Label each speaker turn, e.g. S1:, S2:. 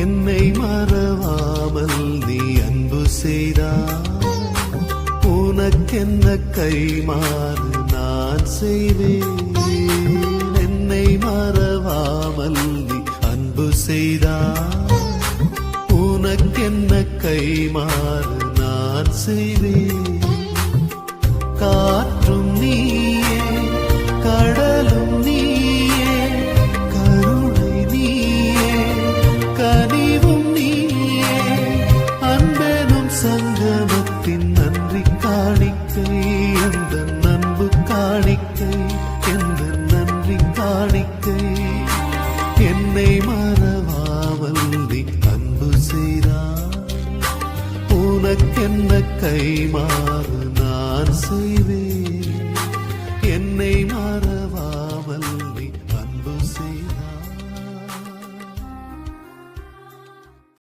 S1: என்னை மறவாமல் நீ அன்பு செய்தாய். உனக்கென்ன கைமாறு நான் செய்வேன். என்னை மறவாமல் நீ அன்பு செய்தாய். உனக்கென்ன கைமாறு நான் செய்வேன். காற்றும் நீயே, கடலும் நீயே, கருணை நீயே, கனிவும் நீயே, அன்பெனும் சங்கமத்தின் நன்றி காணிக்கை, எந்த அன்பு காணிக்கை, எந்த நன்றி காணிக்கை. என்னை மறவாமல் நீ அன்பு செய்தாய். உனக்கென்ன கைமா